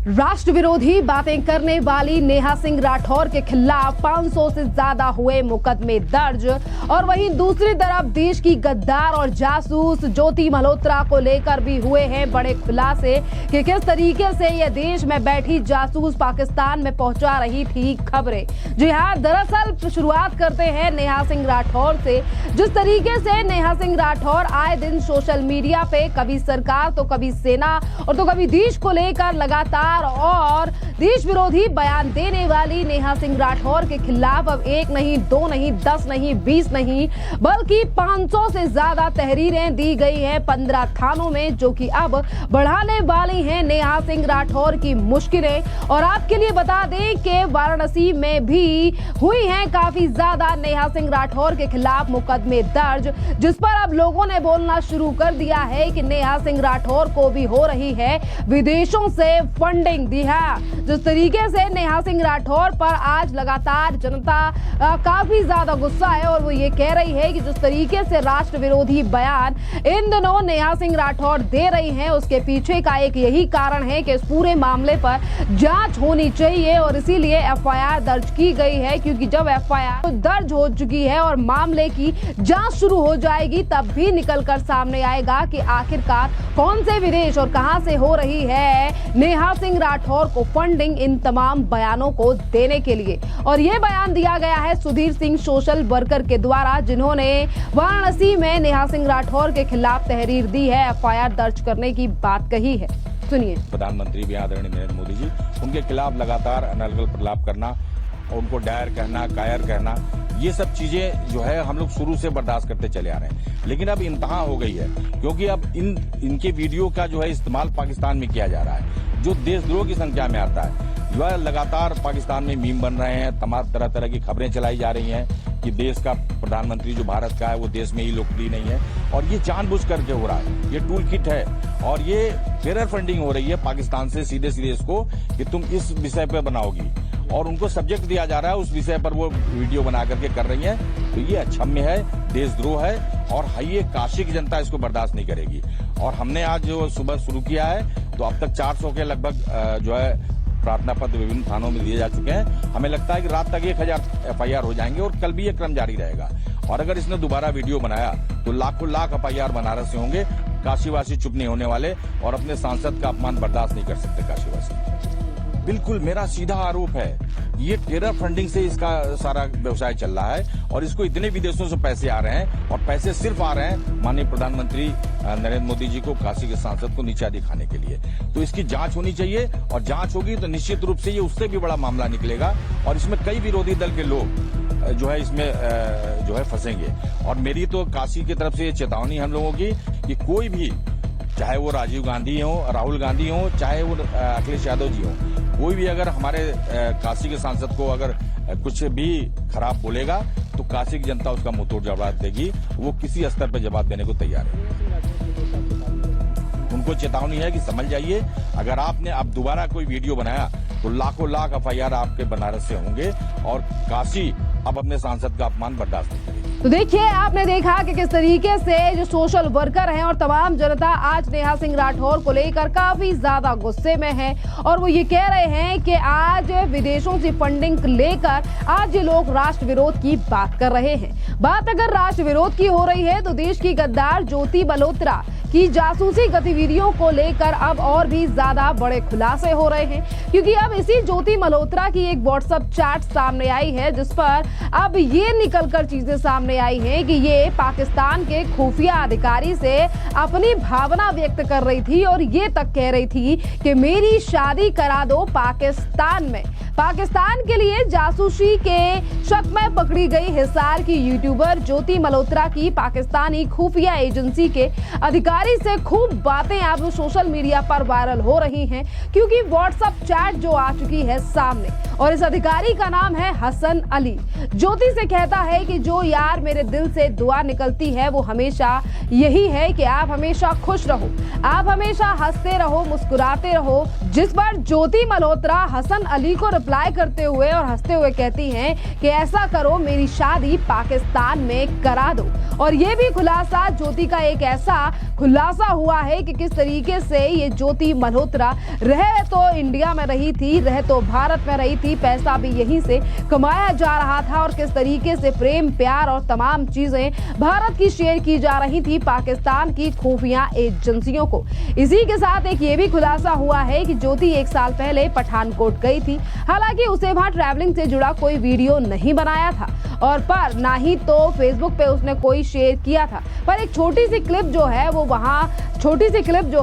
राष्ट्र विरोधी बातें करने वाली नेहा सिंह राठौर के खिलाफ 500 से ज्यादा हुए मुकदमे दर्ज। और वहीं दूसरी तरफ देश की गद्दार और जासूस ज्योति मल्होत्रा को लेकर भी हुए हैं बड़े खुलासे कि किस तरीके से यह देश में बैठी जासूस पाकिस्तान में पहुंचा रही थी खबरें। जी हां, दरअसल शुरुआत करते हैं नेहा सिंह राठौर से। जिस तरीके से नेहा सिंह राठौर आए दिन सोशल मीडिया पे कभी सरकार तो कभी सेना और तो कभी देश को लेकर लगातार और देश विरोधी बयान देने वाली नेहा सिंह राठौर के खिलाफ अब 1 नहीं 2 नहीं 10 नहीं 20 नहीं बल्कि 500 से ज्यादा तहरीरें दी गई हैं 15 थानों में, जो कि अब बढ़ाने वाली हैं नेहा सिंह राठौर की मुश्किलें। और आपके लिए बता दें कि वाराणसी में भी हुई हैं काफी ज्यादा नेहा सिंह राठौर के खिलाफ मुकदमे दर्ज, जिस पर अब लोगों ने बोलना शुरू कर दिया है कि नेहा सिंह राठौर को भी हो रही है विदेशों से फंडिंग। दी है जिस तरीके से नेहा सिंह राठौर पर आज लगातार जनता काफी ज्यादा गुस्सा है और वो ये कह रही है कि जिस तरीके से राष्ट्र विरोधी बयान इन दिनों नेहा सिंह राठौर दे रही हैं उसके पीछे का एक यही कारण है कि इस पूरे मामले पर जांच होनी चाहिए और इसीलिए एफआईआर दर्ज की गई है, क्योंकि जब एफआईआर दर्ज हो चुकी है और मामले की जांच शुरू हो जाएगी तब भी निकलकर सामने आएगा कि आखिरकार कौन से विदेश और कहां से हो रही है नेहा सिंह राठौर को फंडिंग इन तमाम बयानों को देने के लिए। और यह बयान दिया गया है सुधीर सिंह सोशल वर्कर के द्वारा, जिन्होंने वाराणसी में नेहा सिंह राठौर के खिलाफ तहरीर दी है, एफआईआर दर्ज करने की बात कही है। सुनिए। प्रधानमंत्री भी आदरणीय नरेंद्र मोदी जी, उनके खिलाफ लगातार अनर्गल प्रलाप करना, उनको डायर कहना, कायर कहना, ये सब चीजें जो है हम लोग शुरू से बर्दाश्त करते चले आ रहे हैं। लेकिन अब इंतहा हो गई है, क्योंकि अब इनके वीडियो का जो है इस्तेमाल पाकिस्तान में किया जा रहा है, जो देशद्रोह की संख्या में आता है। जो है लगातार पाकिस्तान में मीम बन रहे हैं, तमाम तरह तरह की खबरें चलाई जा रही हैं कि देश का प्रधानमंत्री जो भारत का है वो देश में ही लोकप्रिय नहीं है, और ये जानबूझ करके हो रहा है। ये टूल किट है और ये टेरर फंडिंग हो रही है पाकिस्तान से सीधे इसको कि तुम इस विषय पर बनाओगी, और उनको सब्जेक्ट दिया जा रहा है उस विषय पर वो वीडियो बना करके कर रही है। तो ये अक्षम्य है, देशद्रोह है, और ये काशी की जनता इसको बर्दाश्त नहीं करेगी। और हमने आज जो सुबह शुरू किया है तो अब तक 400 के लगभग जो है प्रार्थना पत्र विभिन्न थानों में दिए जा चुके हैं। हमें लगता है कि रात तक 1000 एफआईआर हो जाएंगे और कल भी ये क्रम जारी रहेगा। और अगर इसने दोबारा वीडियो बनाया तो लाखों लाख एफआईआर बनारस से होंगे। काशीवासी चुप नहीं होने वाले और अपने सांसद का अपमान बर्दाश्त नहीं कर सकते काशीवासी। बिल्कुल मेरा सीधा आरोप है, ये टेरर फंडिंग से इसका सारा व्यवसाय चल रहा है, और इसको इतने विदेशों से पैसे आ रहे हैं, और पैसे सिर्फ आ रहे हैं माननीय प्रधानमंत्री नरेंद्र मोदी जी को, काशी के सांसद को नीचा दिखाने के लिए। तो इसकी जांच होनी चाहिए, और जांच होगी तो निश्चित रूप से ये उससे भी बड़ा मामला निकलेगा, और इसमें कई विरोधी दल के लोग जो है इसमें जो है फंसेंगे। और मेरी तो काशी की तरफ से चेतावनी हम लोगों की कि कोई भी, चाहे वो राजीव गांधी हो, राहुल गांधी हो, चाहे वो अखिलेश यादव जी हो, कोई भी अगर हमारे काशी के सांसद को अगर कुछ भी खराब बोलेगा तो काशी की जनता उसका मुंहतोड़ जवाब देगी। वो किसी स्तर पर जवाब देने को तैयार है। उनको चेतावनी है कि समझ जाइए, अगर आपने अब दोबारा कोई वीडियो बनाया तो लाखों लाख एफआईआर आपके बनारस से होंगे, और काशी अब अपने सांसद का अपमान बर्दाश्त नहीं करेगी। तो देखिए, आपने देखा कि किस तरीके से जो सोशल वर्कर हैं और तमाम जनता आज नेहा सिंह राठौर को लेकर काफी ज्यादा गुस्से में है, और वो ये कह रहे हैं कि आज विदेशों से फंडिंग लेकर आज ये लोग राष्ट्र विरोध की बात कर रहे हैं। बात अगर राष्ट्र विरोध की हो रही है तो देश की गद्दार ज्योति मल्होत्रा की जासूसी गतिविधियों को लेकर अब और भी ज्यादा बड़े खुलासे हो रहे हैं, क्योंकि अब इसी ज्योति मल्होत्रा की एक व्हाट्सएप चैट सामने आई है, जिस पर अब ये निकलकर चीजें सामने आई हैं कि ये पाकिस्तान के खुफिया अधिकारी से अपनी भावना व्यक्त कर रही थी, और ये तक कह रही थी कि मेरी शादी करा दो पाकिस्तान में। पाकिस्तान के लिए जासूसी के शक में पकड़ी गई हिसार की यूट्यूबर ज्योति मल्होत्रा की पाकिस्तानी खुफिया एजेंसी के अधिकारी से खूब बातें अब सोशल मीडिया पर वायरल हो रही हैं, क्योंकि व्हाट्सएप चैट जो आ चुकी है सामने, और इस अधिकारी का नाम है हसन अली। ज्योति से कहता है कि जो यार मेरे दिल से दुआ निकलती है वो हमेशा यही है कि आप हमेशा खुश रहो, आप हमेशा हंसते रहो, मुस्कुराते रहो। जिस पर ज्योति मल्होत्रा हसन अली को रिप्लाई करते हुए और हंसते हुए कहती हैं कि ऐसा करो, मेरी शादी पाकिस्तान में करा दो। और ये भी खुलासा ज्योति का एक ऐसा खुलासा हुआ है कि किस तरीके से ये ज्योति मल्होत्रा रह तो इंडिया में रही थी, रह तो भारत में रही थी, पैसा भी यहीं से कमाया जा रहा था और किस तरीके से प्रेम प्यार और तमाम चीजें भारत की शेयर की जा रही थी पाकिस्तान की खुफिया एजेंसियों को। इसी के साथ एक ये भी खुलासा हुआ है कि ज्योति 1 साल पहले पठानकोट गई थी। हालांकि उसे वहां ट्रैवलिंग से जुड़ा कोई वीडियो नहीं बनाया था और पर ना ही तो फेसबुक पे उसने कोई शेयर किया था, पर एक छोटी सी क्लिप जो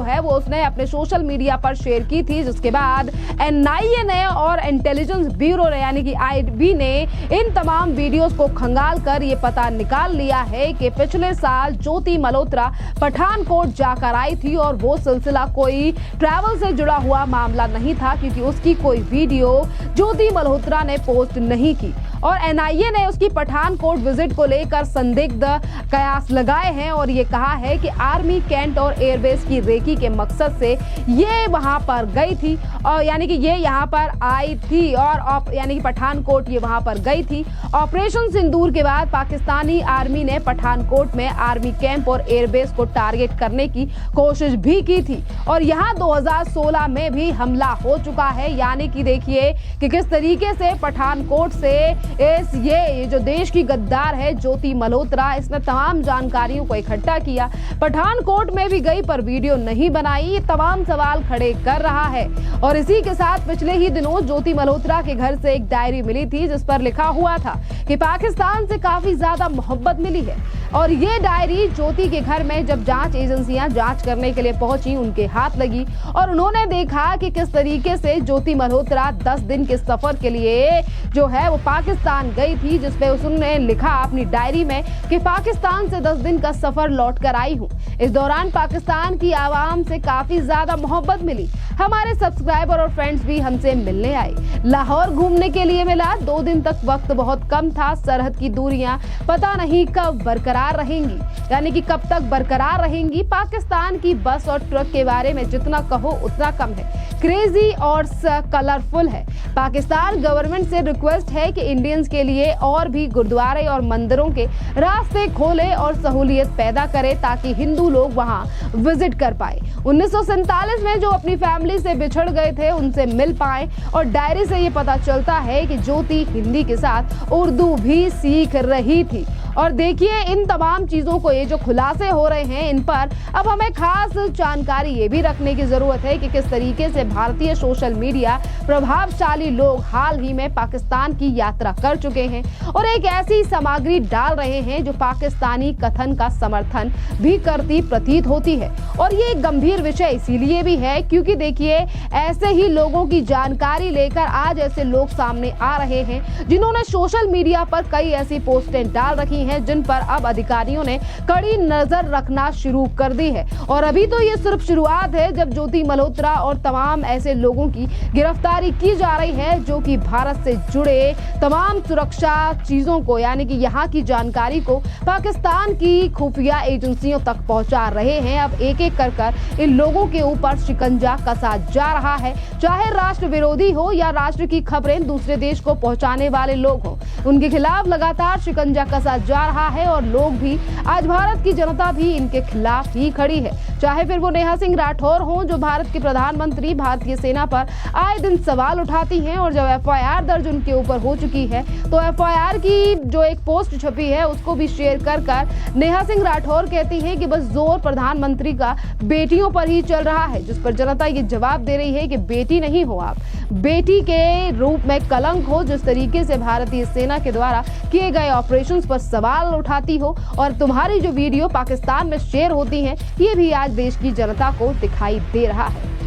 है वो उसने अपने सोशल मीडिया पर शेयर की थी, जिसके बाद एनआईए ने और इंटेलिजेंस ब्यूरो ने यानी कि आईबी ने इन तमाम वीडियोस को खंगाल कर ये पता निकाल लिया है कि पिछले साल ज्योति मल्होत्रा पठानकोट जाकर आई थी और वो सिलसिला कोई ट्रैवल से जुड़ा हुआ मामला नहीं था, क्योंकि उसकी कोई वीडियो ज्योति मल्होत्रा ने पोस्ट नहीं की और एनआईए ने उसकी पठानकोट विजिट को लेकर संदिग्ध कयास लगाए हैं और ये कहा है कि आर्मी कैंट और एयरबेस की रेकी के मकसद से ये वहां पर गई थी और यानी कि ये यहां पर आई थी और यानी कि पठानकोट ये वहां पर गई थी। ऑपरेशन सिंदूर के बाद पाकिस्तानी आर्मी ने पठानकोट में आर्मी कैंप और एयरबेस को टारगेट करने की कोशिश भी की थी और यहाँ 2016 में भी हमला हो चुका है। यानी कि देखिए कि किस तरीके से पठानकोट से ये जो देश की गद्दार है ज्योति मल्होत्रा, इसने तमाम जानकारियों को इकट्ठा किया, पठानकोट में भी गई पर वीडियो नहीं बनाई, ये तमाम सवाल खड़े कर रहा है। और इसी के साथ पिछले ही दिनों ज्योति मल्होत्रा के घर से एक डायरी मिली थी जिस पर लिखा हुआ था कि पाकिस्तान से काफी ज्यादा मोहब्बत मिली है और ये डायरी ज्योति के घर में जब जांच एजेंसियां जांच करने के लिए पहुंची उनके हाथ लगी और उन्होंने देखा कि किस तरीके से ज्योति मल्होत्रा 10 दिन के सफर के लिए जो है वो पाकिस्तान गई थी, जिसपे उसने लिखा अपनी डायरी में कि पाकिस्तान से 10 दिन का सफर लौट कर आई हूँ। इस दौरान पाकिस्तान की आवाम से काफी ज्यादा मोहब्बत मिली, हमारे सब्सक्राइबर और फ्रेंड्स भी हमसे मिलने आए, लाहौर घूमने के लिए मिला, 2 दिन तक वक्त बहुत कम था, सरहद की दूरियां पता नहीं कब बरकरार रहेंगी, यानी कि कब तक बरकरार रहेंगी। पाकिस्तान की बस और ट्रक के बारे में जितना कहो उतना कम है, क्रेजी और कलरफुल है। पाकिस्तान गवर्नमेंट से रिक्वेस्ट है कि इंडियंस के लिए और भी गुरुद्वारे और मंदिरों के रास्ते खोले और सहूलियत पैदा करे ताकि हिंदू लोग वहां विजिट कर पाए। 1947 में जो अपनी फैमिली से बिछड़ गए थे उनसे मिल पाए और डायरी से ये पता चलता है कि ज्योति हिंदी के साथ उर्दू भी सीख रही थी। और देखिए इन तमाम चीजों को ये जो खुलासे हो रहे हैं इन पर अब हमें खास जानकारी ये भी रखने की जरूरत है कि किस तरीके से भारतीय सोशल मीडिया प्रभावशाली लोग हाल ही में पाकिस्तान की यात्रा कर चुके हैं और एक ऐसी सामग्री डाल रहे हैं जो पाकिस्तानी कथन का समर्थन भी करती प्रतीत होती है। और ये एक गंभीर विषय इसीलिए भी है क्योंकि देखिए ऐसे ही लोगों की जानकारी लेकर आज ऐसे लोग सामने आ रहे हैं जिन्होंने सोशल मीडिया पर कई ऐसी पोस्टें डाल रखी हैं जिन पर अब अधिकारियों ने कड़ी नजर रखना शुरू कर दी है। और अभी तो ये सिर्फ शुरुआत है जब ज्योति मल्होत्रा और तमाम ऐसे लोगों की गिरफ्तारी की जा रही है जो कि भारत से जुड़े तमाम सुरक्षा चीजों को यानी कि यहाँ की जानकारी को पाकिस्तान की खुफिया एजेंसियों तक पहुंचा रहे हैं। अब एक एक कर इन लोगों के ऊपर शिकंजा कसा जा रहा है, चाहे राष्ट्र विरोधी हो या राष्ट्र की खबरें दूसरे देश को पहुंचाने वाले लोग हो, उनके खिलाफ लगातार शिकंजा कसा जा रहा है और लोग भी आज भारत की जनता भी इनके खिलाफ ही खड़ी है। चाहे फिर वो नेहा सिंह राठौर हो जो भारत के प्रधानमंत्री भारतीय सेना पर आए दिन सवाल उठाती हैं और जब एफआईआर दर्ज उनके ऊपर हो चुकी है तो एफआईआर की जो एक पोस्ट छपी है उसको भी शेयर कर नेहा सिंह राठौर कहती है कि बस जोर प्रधानमंत्री का बेटियों पर ही चल रहा है, जिस पर जनता ये जवाब दे रही है कि बेटी नहीं हो आप, बेटी के रूप में कलंक हो। जिस तरीके से भारतीय सेना के द्वारा किए गए ऑपरेशंस पर सवाल उठाती हो और तुम्हारी जो वीडियो पाकिस्तान में शेयर होती हैं ये भी आज देश की जनता को दिखाई दे रहा है।